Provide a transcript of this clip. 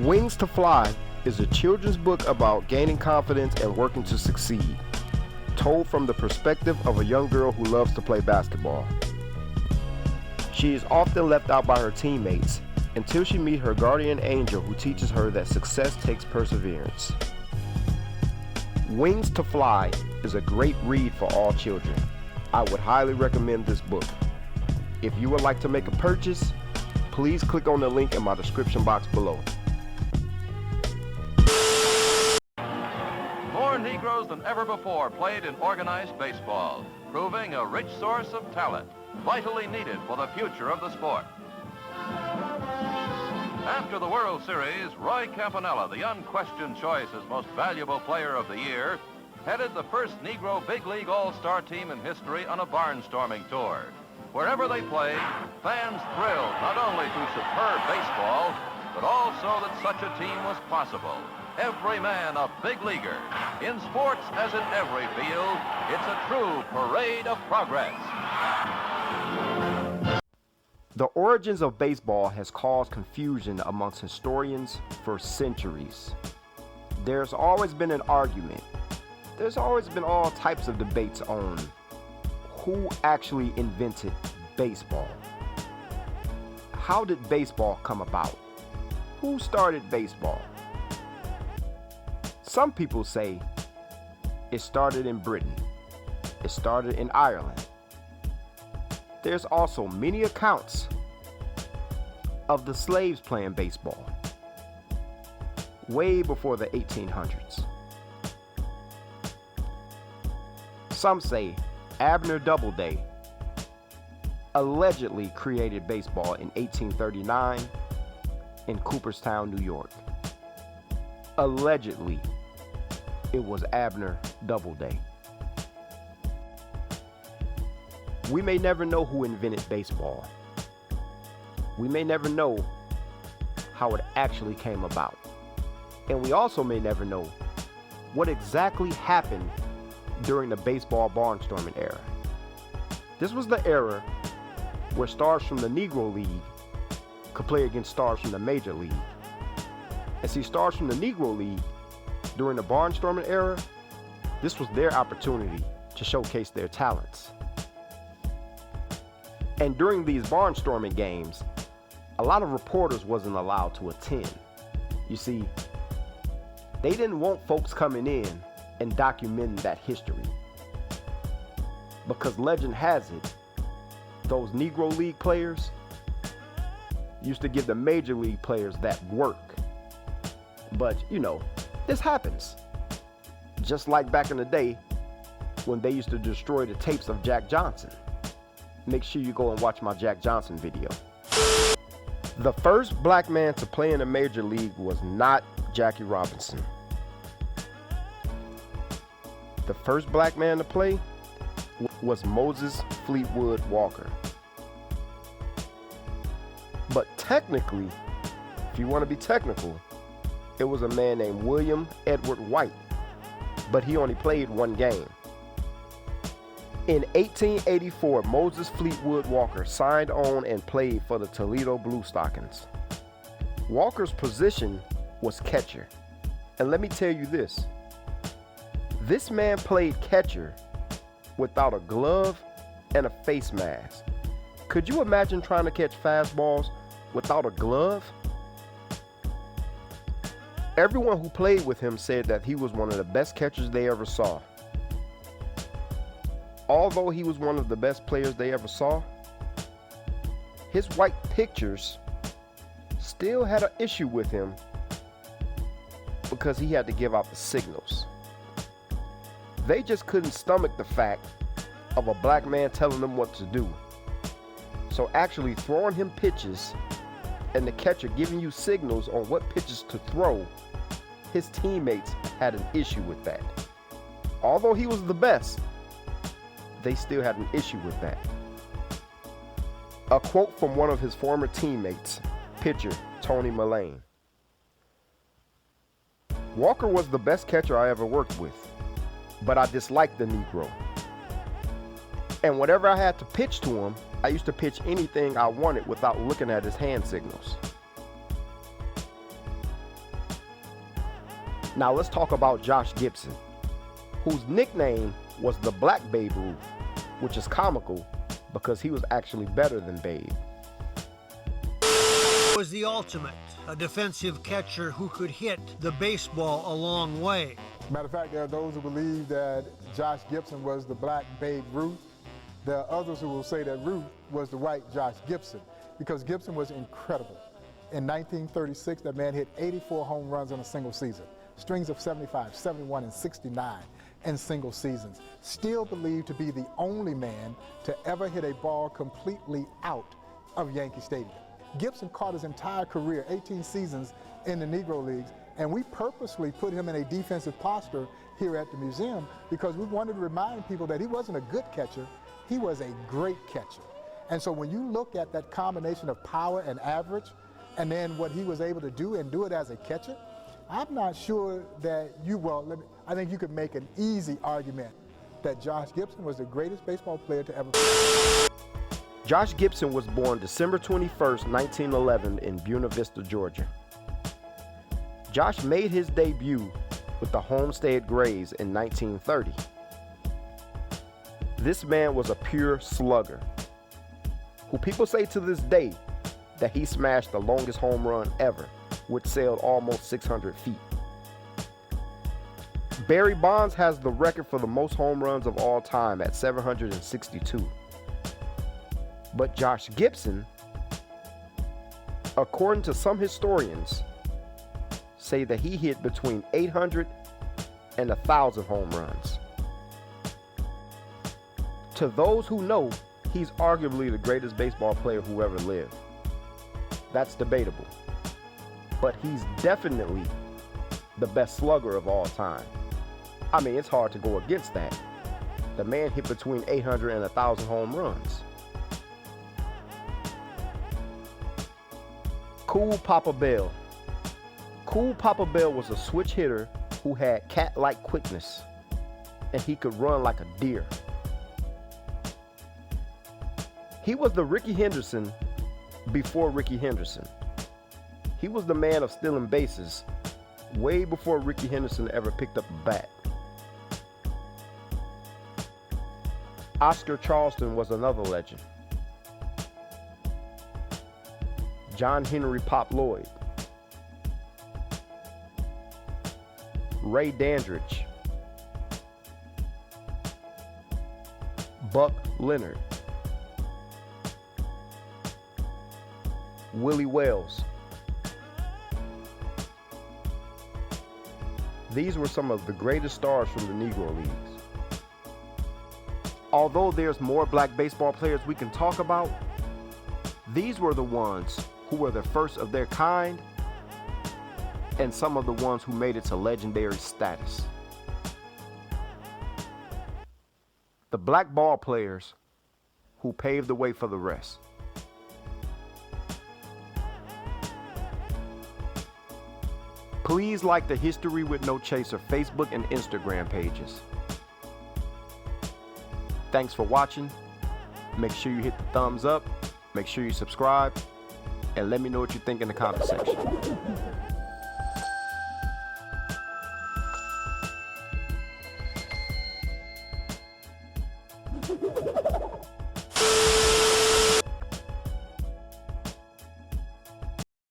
Wings to Fly is a children's book about gaining confidence and working to succeed, told from the perspective of a young girl who loves to play basketball. She is often left out by her teammates until she meets her guardian angel who teaches her that success takes perseverance. Wings to Fly is a great read for all children. I would highly recommend this book. If you would like to make a purchase, please click on the link in my description box below. More Negroes than ever before played in organized baseball, proving a rich source of talent, vitally needed for the future of the sport. After the World Series, Roy Campanella, the unquestioned choice as most valuable player of the year, headed the first Negro Big League All-Star team in history on a barnstorming tour. Wherever they played, fans thrilled not only to superb baseball, but also that such a team was possible. Every man a big leaguer. In sports, as in every field, it's a true parade of progress. The origins of baseball has caused confusion amongst historians for centuries. There's always been an argument. There's always been all types of debates on who actually invented baseball. How did baseball come about? Who started baseball? Some people say it started in Britain. It started in Ireland. There's also many accounts of the slaves playing baseball way before the 1800s. Some say Abner Doubleday allegedly created baseball in 1839 in Cooperstown, New York. Allegedly, it was Abner Doubleday. We may never know who invented baseball. We may never know how it actually came about. And we also may never know what exactly happened during the baseball barnstorming era. This was the era where stars from the Negro League could play against stars from the Major League. And see, stars from the Negro League during the barnstorming era, this was their opportunity to showcase their talents. And during these barnstorming games, a lot of reporters wasn't allowed to attend. You see, they didn't want folks coming in and documenting that history. Because legend has it, those Negro League players used to give the Major League players that work. But, you know, this happens. Just like back in the day when they used to destroy the tapes of Jack Johnson. Make sure you go and watch my Jack Johnson video. The first black man to play in a major league was not Jackie Robinson. The first black man to play was Moses Fleetwood Walker. But technically, if you want to be technical, it was a man named William Edward White, but he only played one game. In 1884, Moses Fleetwood Walker signed on and played for the Toledo Blue Stockings. Walker's position was catcher. And let me tell you this. This man played catcher without a glove and a face mask. Could you imagine trying to catch fastballs without a glove? Everyone who played with him said that he was one of the best catchers they ever saw. Although he was one of the best players they ever saw, his white pictures still had an issue with him because he had to give out the signals. They just couldn't stomach the fact of a black man telling them what to do. So actually throwing him pitches and the catcher giving you signals on what pitches to throw, his teammates had an issue with that. Although he was the best, they still had an issue with that. A quote from one of his former teammates, pitcher Tony Mullane. Walker was the best catcher I ever worked with, but I disliked the Negro. And whenever I had to pitch to him, I used to pitch anything I wanted without looking at his hand signals. Now let's talk about Josh Gibson, whose nickname was the Black Babe Ruth, which is comical because he was actually better than Babe. Was the ultimate, a defensive catcher who could hit the baseball a long way. Matter of fact, there are those who believe that Josh Gibson was the Black Babe Ruth. There are others who will say that Ruth was the white Josh Gibson, because Gibson was incredible. In 1936, that man hit 84 home runs in a single season, strings of 75, 71, and 69 in single seasons. Still believed to be the only man to ever hit a ball completely out of Yankee Stadium. Gibson caught his entire career, 18 seasons in the Negro Leagues, and we purposely put him in a defensive posture here at the museum because we wanted to remind people that he wasn't a good catcher, he was a great catcher. And so when you look at that combination of power and average, and then what he was able to do and do it as a catcher, I'm not sure that I think you could make an easy argument that Josh Gibson was the greatest baseball player to ever play. Josh Gibson was born December 21st, 1911 in Buena Vista, Georgia. Josh made his debut with the Homestead Grays in 1930. This man was a pure slugger, who people say to this day that he smashed the longest home run ever, which sailed almost 600 feet. Barry Bonds has the record for the most home runs of all time at 762. But Josh Gibson, according to some historians, say that he hit between 800 and 1,000 home runs. To those who know, he's arguably the greatest baseball player who ever lived. That's debatable. But he's definitely the best slugger of all time. I mean, it's hard to go against that. The man hit between 800 and 1,000 home runs. Cool Papa Bell. Cool Papa Bell was a switch hitter who had cat-like quickness, and he could run like a deer. He was the Rickey Henderson before Rickey Henderson. He was the man of stealing bases way before Rickey Henderson ever picked up a bat. Oscar Charleston was another legend. John Henry Pop Lloyd. Ray Dandridge. Buck Leonard. Willie Wells. These were some of the greatest stars from the Negro Leagues. Although there's more black baseball players we can talk about, these were the ones who were the first of their kind and some of the ones who made it to legendary status. The black ball players who paved the way for the rest. Please like the History with No Chaser Facebook and Instagram pages. Thanks for watching. Make sure you hit the thumbs up, make sure you subscribe, and let me know what you think in the comment section.